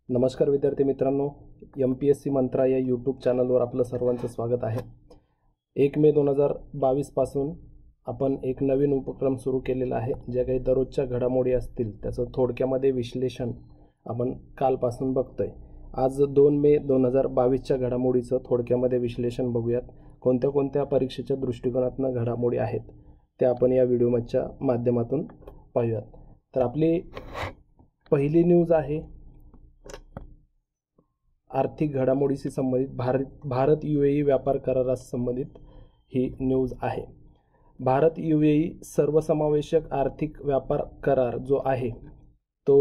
नमस्कार विद्यार्थी मित्रांनो, MPSC मंत्रा या यूट्यूब चॅनलवर आपलं सर्वांचं स्वागत आहे। 1 मे 2022 पासून आपण एक नवीन उपक्रम सुरू केलेला आहे। ज्या काही दररोजच्या घडामोडी असतील त्याचं थोडक्यामध्ये विश्लेषण आपण कालपासून बघतोय। आज 2 मे 2022च्या घडामोडीचं थोडक्यामध्ये विश्लेषण बघूयात। कोणत्या कोणत्या परीक्षेच्या दृष्टिकोनातून घडामोडी आहेत ते आपण या व्हिडिओच्या माध्यमातून पाहूयात। तर आपली पहिली न्यूज आहे आर्थिक घडामोडीशी संबंधित भारत UAE व्यापार करारास संबंधित ही न्यूज आहे। भारत UAE सर्वसमावेशक आर्थिक व्यापार करार जो आहे तो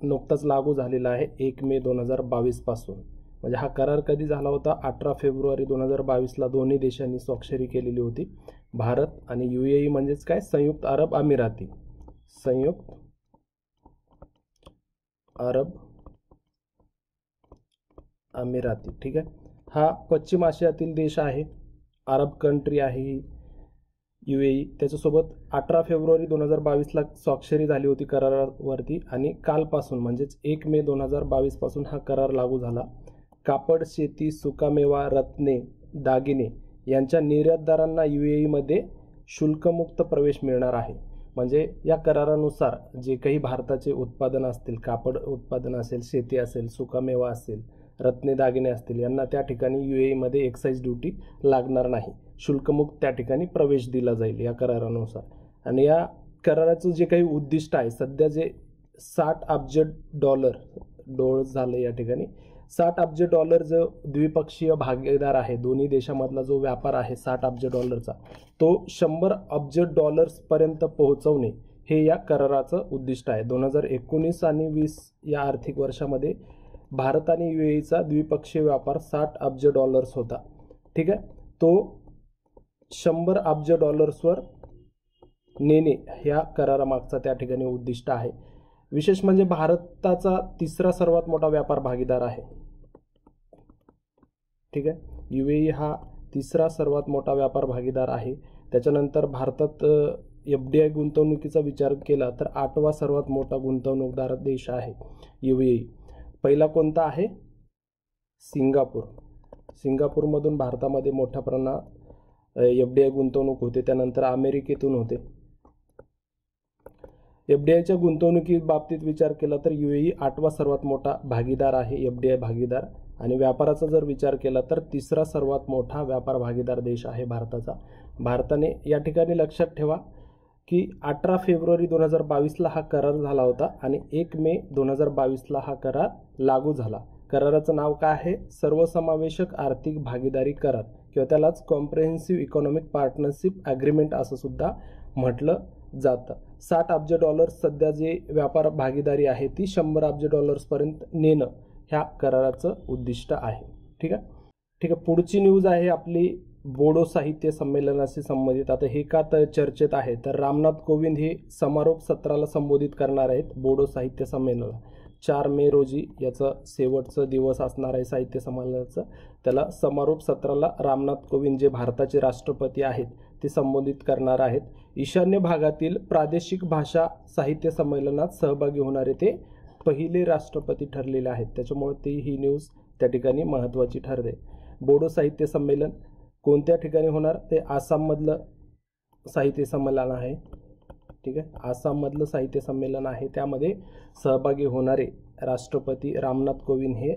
नुकताच लागू झालेला आहे 1 मे 2022 पासून। म्हणजे हा करार कधी झाला होता? 18 फेब्रुवारी 2022 ला दोन्ही देशांनी स्वाक्षरी केलेली होती। भारत आणि UAE म्हणजेच काय? संयुक्त अरब अमिराती। संयुक्त अरब अमिराती, ठीक आहे। हा पश्चिम आशियातील देश आहे, अरब कंट्री आहे ही UAE। त्याच्यासोबत 18 फेब्रुवारी 2022 ला स्वाक्षरी झाली होती करारावरती आणि कालपासून म्हणजेच 1 मे 2022 पासून हा करार लागू झाला। कापड, शेती, सुकामेवा, रत्ने, दागिने यांच्या निर्यातदारांना UAE मध्ये शुल्कमुक्त प्रवेश मिळणार आहे। म्हणजे या करारानुसार जे काही भारताचे उत्पादन असतील, कापड उत्पादन असेल, शेती असेल, सुकामेवा असेल, रत्ने दागिने असतील, यांना त्या ठिकाणी UAE मध्ये एक्साइज ड्युटी लागणार नाही। शुल्कमुक्त त्या ठिकाणी प्रवेश दिला जाईल या करारानुसार। आणि या कराराचं जे काही उद्दिष्ट आहे, सध्या जे 60 अब्ज डॉलर झालं या ठिकाणी 60 अब्ज डॉलर जो द्विपक्षीय भागीदार आहे, दोन्ही देशांमधला जो व्यापार आहे 60 अब्ज डॉलरचा, तो 100 अब्ज डॉलर्स पर्यंत पोहोचवणे हे या कराराचं उद्दिष्ट आहे। 2019 आणि 20 या आर्थिक वर्षामध्ये भारत आणि UAEचा द्विपक्षीय व्यापार 60 अब्ज डॉलर्स होता, ठीक आहे। तो 100 अब्ज डॉलर्सवर नेणे या करारामागचा त्या ठिकाणी उद्दिष्ट आहे। विशेष म्हणजे भारताचा तिसरा सर्वात मोठा व्यापार भागीदार आहे, ठीक आहे। UAE हा तिसरा सर्वात मोठा व्यापार भागीदार आहे। त्याच्यानंतर भारतात FDI गुंतवणुकीचा विचार केला तर 8वा सर्वात मोठा गुंतवणूकदार देश आहे UAE। पहिला कोणता आहे? सिंगापूर। सिंगापूरमधून भारतामध्ये मोठ्या प्रमाणात FDI गुंतवणूक होते। त्यानंतर अमेरिकेतून होते। FDIच्या गुंतवणुकी बाबतीत विचार केला तर UAE 8वा सर्वात मोठा भागीदार आहे, FDI भागीदार। आणि व्यापाराचा जर विचार केला तर तिसरा सर्वात मोठा व्यापार भागीदार देश आहे भारताचा। भारताने या ठिकाणी लक्षात ठेवा की 18 फेब्रुवारी 2022 ला हा करार झाला होता आणि 1 मे 2022 ला हा करार लागू झाला। कराराचं नाव काय आहे? सर्वसमावेशक आर्थिक भागीदारी करार किंवा त्यालाच कॉम्प्रिहेन्सिव्ह इकॉनॉमिक पार्टनरशिप ॲग्रीमेंट असं सुद्धा म्हटलं जातं। 60 अब्ज डॉलर्स सध्या जे व्यापार भागीदारी आहे ती 100 अब्ज डॉलर्स पर्यंत नेणं ह्या कराराचं उद्दिष्ट आहे, ठीक आहे। ठीक आहे, पुढची न्यूज आहे आपली बोडो साहित्य संमेलनाशी संबंधित। आता हे का तर चर्चेत आहे तर रामनाथ कोविंद हे समारोप सत्राला संबोधित करणार आहेत बोडो साहित्य संमेलनाला। 4 मे रोजी याचं शेवटचं दिवस असणार आहे साहित्य संमेलनाचं। त्याला समारोप सत्राला रामनाथ कोविंद जे भारताचे राष्ट्रपती आहेत ते संबोधित करणार आहेत। ईशान्य भागातील प्रादेशिक भाषा साहित्य संमेलनात सहभागी होणारे ते पहिले राष्ट्रपती ठरलेले आहेत। त्याच्यामुळे ती ही न्यूज त्या ठिकाणी महत्त्वाची ठरते। बोडो साहित्य संमेलन कोणत्या ठिकाणी होणार? ते आसाममधलं साहित्य संमेलन आहे, ठीक आहे। आसाममधलं साहित्य संमेलन आहे, त्यामध्ये सहभागी होणारे राष्ट्रपती रामनाथ कोविंद हे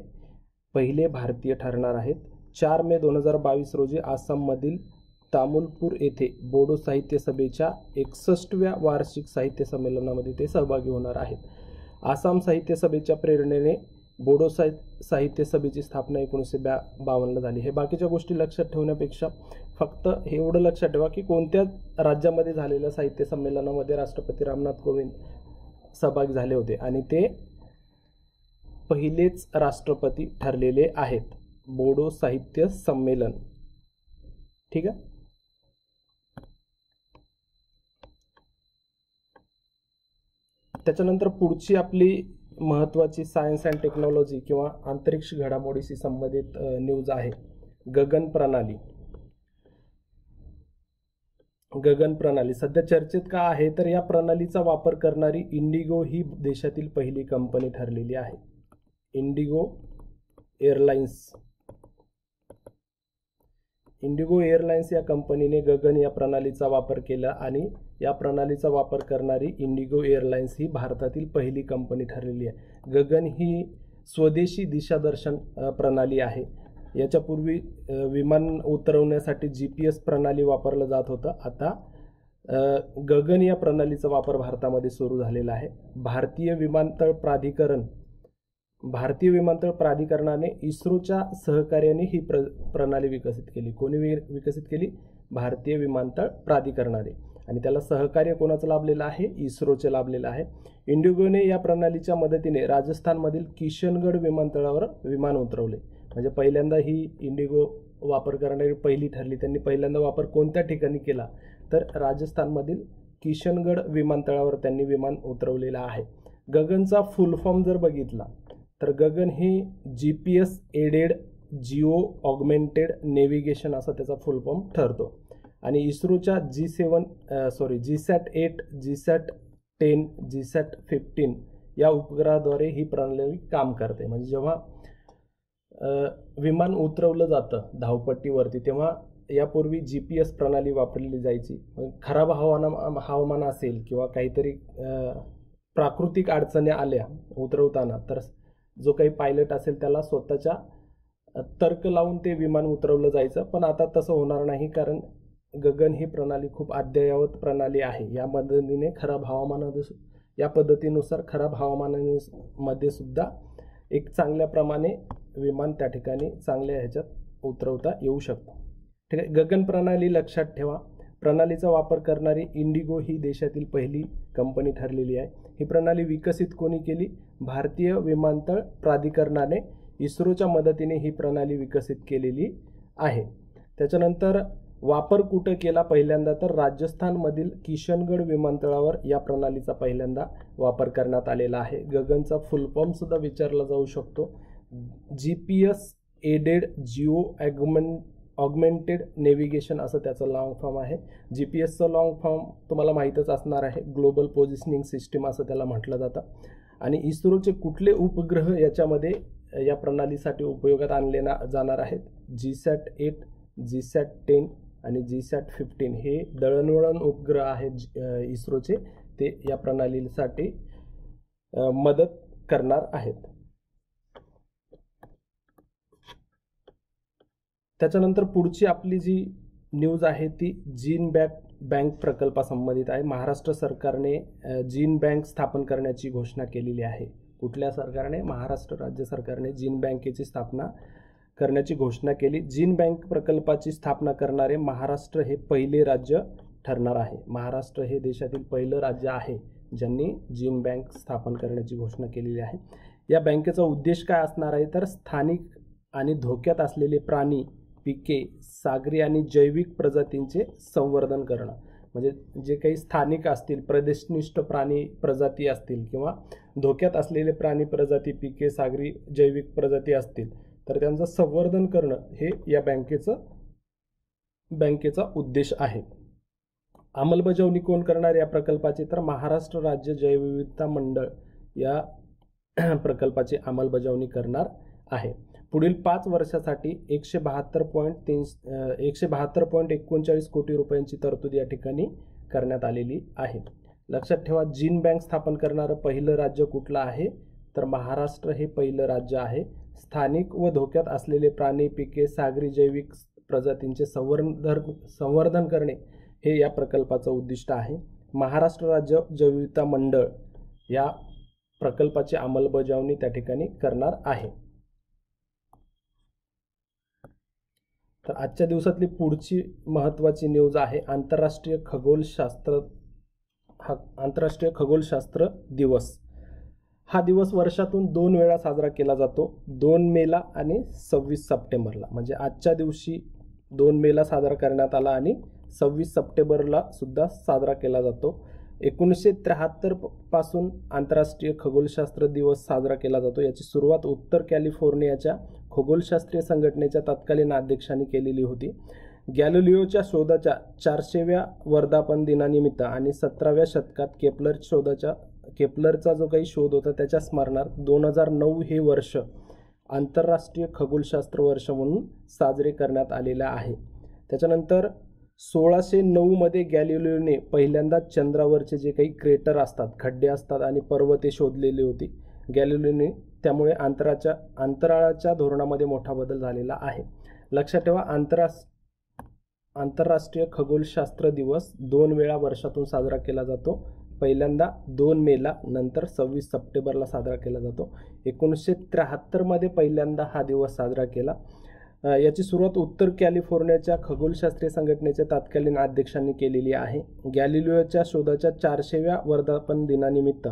पहिले भारतीय ठरणार आहेत। 4 मे 2022 रोजी आसाममधील तामुलपूर येथे बोडो साहित्य सभेच्या 61व्या वार्षिक साहित्य संमेलनामध्ये ते सहभागी होणार आहेत। आसाम साहित्य सभेच्या प्रेरणेने बोडो साहित्य सभेची स्थापना 1952 ला झाली। हे बाकीच्या गोष्टी लक्षात ठेवण्यापेक्षा फक्त हे एवढं लक्षात ठेवा की कोणत्या राज्यामध्ये झालेल्या साहित्य संमेलनामध्ये राष्ट्रपती रामनाथ कोविंद सहभागी झाले होते आणि ते पहिलेच राष्ट्रपती ठरलेले आहेत। बोडो साहित्य संमेलन, ठीक आहे। त्याच्यानंतर पुढची आपली महत्त्वाची सायन्स अँड टेक्नॉलॉजी किंवा अंतरिक्ष घडामोडीशी संबंधित न्यूज आहे गगन प्रणाली। गगन प्रणाली सध्या चर्चेत का आहे तर या प्रणालीचा वापर करणारी इंडिगो ही देशातील पहिली कंपनी ठरलेली आहे। इंडिगो एअरलाइन्स या कंपनीने गगन या प्रणालीचा वापर केला आणि या प्रणालीचा वापर करणारी इंडिगो एअरलाइन्स ही भारतातील पहिली कंपनी ठरलेली आहे. गगन ही स्वदेशी दिशादर्शन प्रणाली आहे. याच्यापूर्वी विमान उतरवण्यासाठी GPS प्रणाली वापरलं जात होतं. आता गगन या प्रणालीचा वापर भारतामध्ये सुरू झालेला आहे. भारतीय विमानतळ प्राधिकरणाने इस्रोच्या सहकार्याने ही प्रणाली विकसित केली. कोणी विकसित केली? भारतीय विमानतळ प्राधिकरणाने. आणि त्याला सहकार्य कोणाचं लाभलेलं आहे? इस्रोचे लाभलेलं आहे. इंडिगोने या प्रणालीच्या मदतीने राजस्थानमधील किशनगड विमानतळावर विमान उतरवले. म्हणजे पहिल्यांदा ही इंडिगो वापर करणारी पहिली ठरली. त्यांनी पहिल्यांदा वापर कोणत्या ठिकाणी केला? तर राजस्थानमधील किशनगड विमानतळावर त्यांनी विमान उतरवलेलं आहे. गगनचा फुल फॉर्म जर बघितला तर गगन ही GPS aided geo augmented navigation असा त्याचा फुल फॉर्म ठरतो. आणि इस्रोच्या GSAT-8, GSAT-10, GSAT-15 या उपग्रहाद्वारे ही प्रणाली काम करते. म्हणजे जेव्हा विमान उतरवलं जातं धावपट्टीवरती तेव्हा यापूर्वी GPS प्रणाली वापरली जायची. खराब हवामान असेल किंवा काहीतरी प्राकृतिक अडचणी आल्या उतरवताना तर जो काही पायलट असेल त्याला स्वतःच्या तर्क लावून ते विमान उतरवलं जायचं. पण आता तसं होणार नाही, कारण गगन ही प्रणाली खूप अद्ययावत प्रणाली आहे. या मदतीने या पद्धतीनुसार खराब हवामानामध्ये सुद्धा एक चांगल्या प्रमाणे विमान त्या ठिकाणी चांगल्या ह्याच्यात उतरवता येऊ शकतं. ठीक आहे. गगन प्रणाली लक्षात ठेवा. प्रणालीचा वापर करणारी इंडिगो ही देशातील पहिली कंपनी ठरलेली आहे. ही प्रणाली विकसित कोणी केली? भारतीय विमानतळ प्राधिकरणाने इस्रोच्या मदतीने ही प्रणाली विकसित केलेली आहे. त्याच्यानंतर वापर कुठं केला पहिल्यांदा? तर राजस्थानमधील किशनगड विमानतळावर या प्रणालीचा पहिल्यांदा वापर करण्यात आलेला आहे. गगनचा फुल फॉर्म सुद्धा विचारला जाऊ शकतो. GPS aided geo augmented navigation असं त्याचं लॉंग फॉर्म आहे. GPSचं लॉंग फॉर्म तुम्हाला माहीतच असणार आहे. ग्लोबल पोझिशनिंग सिस्टीम असं त्याला म्हटलं जातं. आणि इस्रोचे कुठले उपग्रह याच्यामध्ये या प्रणालीसाठी उपयोगात आणले जाणार आहेत? GSAT-8, GSAT-10 आणि GSAT-15 हे दळणवळण उपग्रह आहेत इस्रोचे. ते या प्रणालीसाठी मदत करणार आहेत. त्याच्यानंतर पुढची आपली जी न्यूज आहे ती जीन बँक प्रकल्पासंबंधित आहे. महाराष्ट्र सरकारने जीन बँक स्थापन करण्याची घोषणा केलेली आहे. कुठल्या सरकारने? महाराष्ट्र राज्य सरकारने जीन बँकेची स्थापना करण्याची घोषणा केली. जीन बँक प्रकल्पाची स्थापना करणारे महाराष्ट्र हे पहिले राज्य ठरणार आहे. महाराष्ट्र हे देशातील पहिलं राज्य आहे ज्यांनी जीन बँक स्थापन करण्याची घोषणा केलेली आहे. या बँकेचा उद्देश काय असणार आहे? तर स्थानिक आणि धोक्यात असलेले प्राणी, पिके, सागरी आणि जैविक प्रजातींचे संवर्धन करणं. म्हणजे जे काही स्थानिक असतील, प्रदेशनिष्ठ प्राणी प्रजाती असतील किंवा धोक्यात असलेले प्राणी प्रजाती, पिके, सागरी, जैविक प्रजाती असतील तर त्यांचं संवर्धन करणं हे या बँकेचा उद्देश आहे. अंमलबजावणी कोण करणार या प्रकल्पाची? तर महाराष्ट्र राज्य जैवविविधता मंडळ या प्रकल्पाची अंमलबजावणी करणार आहे. पुढील 5 वर्षासाठी 172.39 कोटी रुपयांची तरतूद या ठिकाणी करण्यात आलेली आहे. लक्षात ठेवा, जीन बँक स्थापन करणारं पहिलं राज्य कुठलं आहे? तर महाराष्ट्र हे पहिलं राज्य आहे. स्थानिक व धोक्यात असलेले प्राणी, पिके, सागरी, जैविक प्रजातींचे संवर्धन करणे हे या प्रकल्पाचं उद्दिष्ट आहे. महाराष्ट्र राज्य जैवविविधता मंडळ या प्रकल्पाची अंमलबजावणी त्या ठिकाणी करणार आहे. तर आजच्या दिवसातली पुढची महत्त्वाची न्यूज आहे आंतरराष्ट्रीय खगोलशास्त्र दिवस. हा दिवस वर्षातून 2 वेळा साजरा केला जातो, 2 मेला आणि 26 सप्टेंबरला. म्हणजे आजच्या दिवशी 2 मेला साजरा करण्यात आला आणि 26 सप्टेंबरला सुद्धा साजरा केला जातो. 1973 पासून आंतरराष्ट्रीय खगोलशास्त्र दिवस साजरा केला जातो. याची सुरुवात उत्तर कॅलिफोर्नियाच्या खगोलशास्त्रीय संघटनेच्या तत्कालीन अध्यक्षांनी केलेली होती. गॅलिलिओच्या शोधाच्या 400व्या वर्धापन दिनानिमित्त आणि 17व्या शतकात केपलर शोधाच्या केपलरचा जो काही शोध होता त्याच्या स्मरणार्थ 2009 हे वर्ष आंतरराष्ट्रीय खगोलशास्त्र वर्ष म्हणून साजरे करण्यात आलेलं आहे. त्याच्यानंतर 1609 मध्ये गॅलिलिओने पहिल्यांदा चंद्रावरचे जे काही क्रेटर असतात, खड्डे असतात आणि पर्वते शोधलेली होती गॅलिलिओने. त्यामुळे अंतराळाच्या धोरणामध्ये मोठा बदल झालेला आहे. लक्षात ठेवा, आंतरराष्ट्रीय खगोलशास्त्र दिवस 2 वेळा वर्षातून साजरा केला जातो. पहिल्यांदा 2 मेला, नंतर 26 सप्टेंबरला साजरा केला जातो. 1973 मध्ये पहिल्यांदा हा दिवस साजरा केला. याची सुरुवात उत्तर कॅलिफोर्नियाच्या खगोलशास्त्रीय संघटनेच्या तत्कालीन अध्यक्षांनी केलेली आहे. गॅलिलिओच्या शोधाच्या 400व्या वर्धापन दिनानिमित्त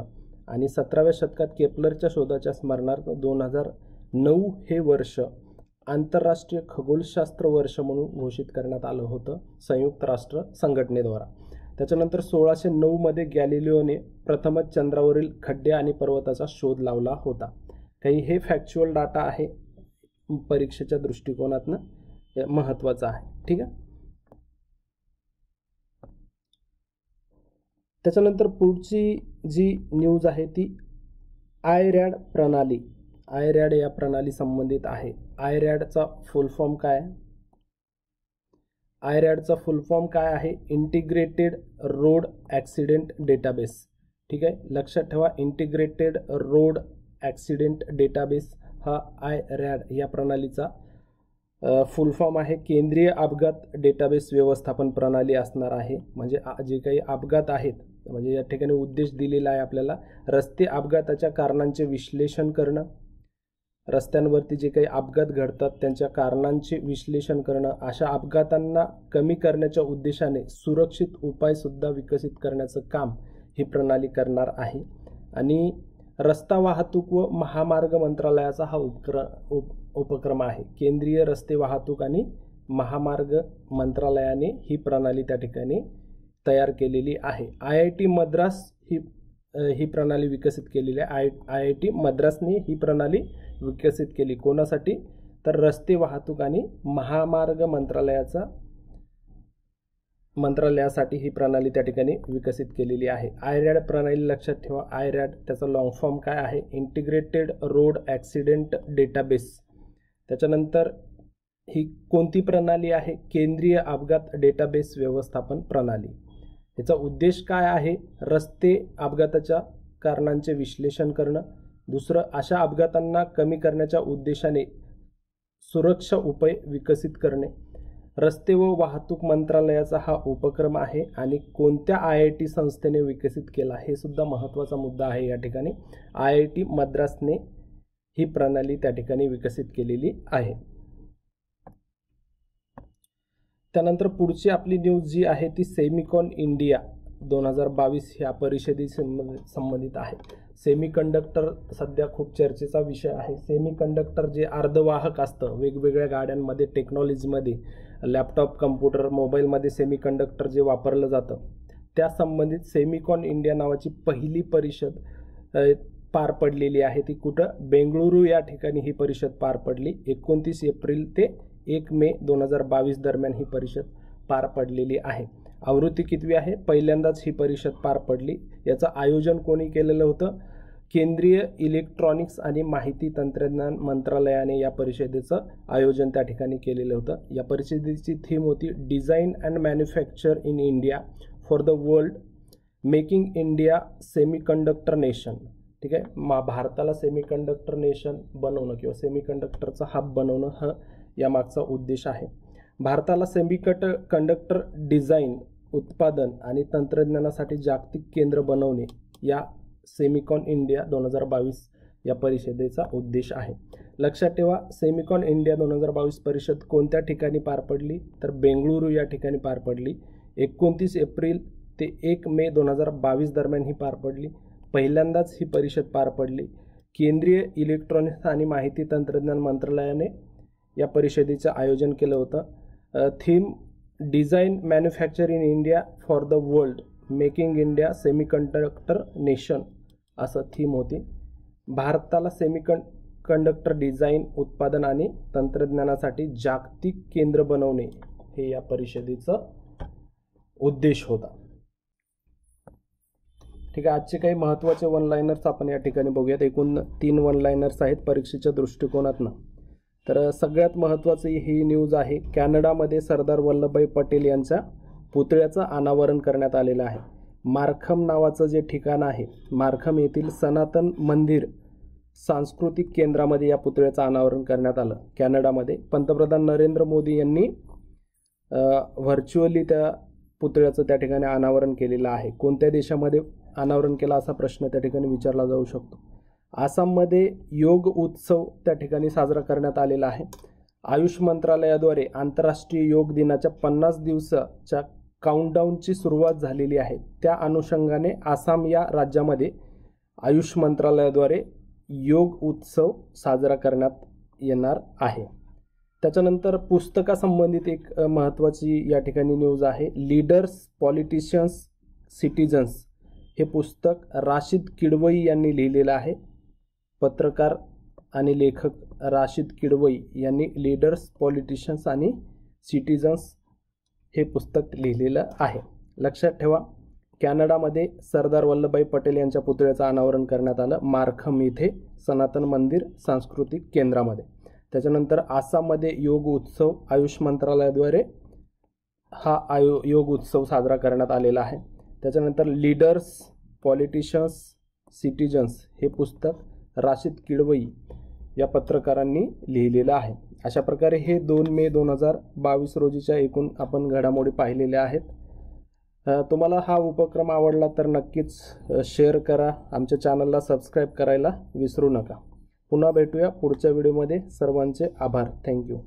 आणि 17व्या शतकात केपलरच्या शोधाच्या स्मरणार्थ 2009 हे वर्ष आंतरराष्ट्रीय खगोलशास्त्र वर्ष म्हणून घोषित करण्यात आलं होतं संयुक्त राष्ट्र संघटनेद्वारा. त्याच्यानंतर 1609 मध्ये गॅलिलिओने प्रथमच चंद्रावरील खड्डे आणि पर्वताचा शोध लावला होता. काही हे फॅक्च्युअल डाटा आहे, परीक्षेच्या दृष्टिकोनातनं महत्त्वाचा आहे. ठीक आहे. त्याच्यानंतर पुढची जी न्यूज आहे ती आयरॅड प्रणाली. आयरॅड या प्रणाली संबंधित आहे. आयरॅडचा फुल फॉर्म काय आहे? आयरॅडचा फुल फॉर्म काय आहे? Integrated road accident database. ठीक आहे, लक्षात ठेवा, इंटिग्रेटेड रोड ॲक्सिडेंट डेटाबेस हा आयरॅड या प्रणालीचा फुल फॉर्म आहे. केंद्रीय अपघात डेटाबेस व्यवस्थापन प्रणाली असणार आहे. म्हणजे जे काही अपघात आहेत, म्हणजे या ठिकाणी उद्देश दिलेला आहे आपल्याला रस्ते अपघाताच्या कारणांचे विश्लेषण करणं, रस्त्यांवरती जे काही अपघात घडतात त्यांच्या कारणांचे विश्लेषण करणं, अशा अपघातांना कमी करण्याच्या उद्देशाने सुरक्षित उपायसुद्धा विकसित करण्याचं काम ही प्रणाली करणार आहे. आणि रस्ता वाहतूक व महामार्ग मंत्रालयाचा हा उपक्रम आहे. केंद्रीय रस्ते वाहतूक आणि महामार्ग मंत्रालयाने ही प्रणाली त्या ठिकाणी तयार केलेली आहे. IIT मद्रास ही प्रणाली विकसित केलेली आहे. IIT मद्रासने ही प्रणाली विकसित केली. कोणासाठी? तर रस्ते वाहतूक आणि महामार्ग मंत्रालयासाठी ही प्रणाली त्या ठिकाणी विकसित केलेली आहे. आयरॅड प्रणाली लक्षात ठेवा. आयरॅड त्याचा लॉंग फॉर्म काय आहे? Integrated road accident database. त्याच्यानंतर ही कोणती प्रणाली आहे? केंद्रीय अपघात डेटाबेस व्यवस्थापन प्रणाली. याचा उद्देश काय आहे? रस्ते अपघाताच्या कारणांचे विश्लेषण करणं. दुसरं, अशा अपघातांना कमी करण्याच्या उद्देशाने सुरक्षा उपाय विकसित करणे. रस्ते व वाहतूक मंत्रालयाचा हा उपक्रम आहे. आणि कोणत्या IIT संस्थेने विकसित केला हे सुद्धा महत्त्वाचा मुद्दा आहे. या ठिकाणी IIT मद्रासने ही प्रणाली त्या ठिकाणी विकसित केलेली आहे. त्यानंतर पुढची आपली न्यूज जी आहे ती सेमिकॉन इंडिया 2022 ह्या परिषदेशी संबंधित आहे. सेमीकंडक्टर सध्या खूप चर्चेचा विषय आहे. सेमीकंडक्टर जे अर्धवाहक असतं, वेगवेगळ्या गाड्यांमध्ये, टेक्नॉलॉजीमध्ये, लॅपटॉप, कम्प्युटर, मोबाईलमध्ये सेमीकंडक्टर जे वापरलं जातं त्या संबंधित सेमिकॉन इंडिया नावाची पहिली परिषद पार पडलेली आहे. ती कुठं? बेंगळुरू या ठिकाणी ही परिषद पार पडली. 29 एप्रिल ते 1 मे 2022 दरम्यान ही परिषद पार पडलेली आहे. आवृत्ती कितवी आहे? पहिल्यांदाच ही परिषद पार पडली. याचं आयोजन कोणी केलेलं होतं? केंद्रीय इलेक्ट्रॉनिक्स आणि माहिती तंत्रज्ञान मंत्रालयाने या परिषदेचं आयोजन त्या ठिकाणी केलेलं होतं. या परिषदेची थीम होती design and manufacture in India for the world, making India semiconductor nation. ठीक आहे, भारताला सेमीकंडक्टर नेशन बनवणं किंवा सेमीकंडक्टरचा हब बनवणं हा यामागचा उद्देश आहे. भारताला सेमीकंडक्टर डिझाईन, उत्पादन आणि तंत्रज्ञानासाठी जागतिक केंद्र बनवणे या सेमिकॉन इंडिया 2022 या परिषदेचा उद्देश आहे. लक्षात ठेवा, सेमिकॉन इंडिया 2022 परिषद कोणत्या ठिकाणी पार पडली? तर बेंगळुरू या ठिकाणी पार पडली. 29 एप्रिल ते 1 मे 2022 दरम्यान ही पार पडली. पहिल्यांदाच ही परिषद पार पडली. केंद्रीय इलेक्ट्रॉनिक्स आणि माहिती तंत्रज्ञान मंत्रालयाने या परिषदेचं आयोजन केलं होतं. Theme design manufacture in India for the world, making India semiconductor nation असं थीम होती. भारताला सेमीकंडक्टर डिझाईन, उत्पादन आणि तंत्रज्ञानासाठी जागतिक केंद्र बनवणे हे या परिषदेचा उद्देश होता. ठीक आहे, आजचे काही महत्त्वाचे वन लाईनर्स आपण या ठिकाणी बघूयात. एकूण 3 वन लाईनर्स आहेत परीक्षेच्या दृष्टिकोनातनं. तर सगळ्यात महत्त्वाची ही न्यूज आहे, कॅनडामध्ये सरदार वल्लभभाई पटेल यांच्या पुतळ्याचं अनावरण करण्यात आलेलं आहे. मार्खम नावाचं जे ठिकाण आहे, मार्खम येथील सनातन मंदिर सांस्कृतिक केंद्रामध्ये या पुतळ्याचं अनावरण करण्यात आलं कॅनडामध्ये. पंतप्रधान नरेंद्र मोदी यांनी व्हर्च्युअली त्या पुतळ्याचं त्या ठिकाणी अनावरण केलेलं आहे. कोणत्या देशामध्ये अनावरण केला असा प्रश्न त्या ठिकाणी विचारला जाऊ शकतो. आसाममध्ये योग उत्सव त्या ठिकाणी साजरा करण्यात आलेला आहे. आयुष मंत्रालयाद्वारे आंतरराष्ट्रीय योग दिनाच्या 50 दिवसाच्या काउंटडाऊनची सुरुवात झालेली आहे. त्या अनुषंगाने आसाम या राज्यामध्ये आयुष मंत्रालयाद्वारे योग उत्सव साजरा करण्यात येणार आहे. त्याच्यानंतर पुस्तकासंबंधित एक महत्त्वाची या ठिकाणी न्यूज आहे. लीडर्स, पॉलिटिशियन्स, सिटिझन्स हे पुस्तक राशिद किडवई यांनी लिहिलेलं आहे. पत्रकार आणि लेखक राशिद किडवई यांनी लीडर्स, पॉलिटिशियन्स आणि सिटिझन्स हे पुस्तक लिहिलेलं आहे. लक्षात ठेवा, कॅनडामध्ये सरदार वल्लभभाई पटेल यांच्या पुतळ्याचं अनावरण करण्यात आलं मार्खम इथे सनातन मंदिर सांस्कृतिक केंद्रामध्ये. त्याच्यानंतर आसाममध्ये योग उत्सव आयुष मंत्रालयाद्वारे हा योग उत्सव साजरा करण्यात आलेला आहे. त्याच्यानंतर लीडर्स, पॉलिटिशियन्स, सिटिझन्स हे पुस्तक राशिद किडवई या पत्रकारांनी लिहिलेलं आहे. अशा प्रकारे हे 2 मे 2022 रोजीच्या एकूण आपण घडामोडी पाहिलेल्या आहेत. तुम्हाला हा उपक्रम आवडला तर नक्कीच शेअर करा. आमच्या चॅनलला सबस्क्राईब करायला विसरू नका. पुन्हा भेटूया पुढच्या व्हिडिओमध्ये. सर्वांचे आभार. थँक्यू.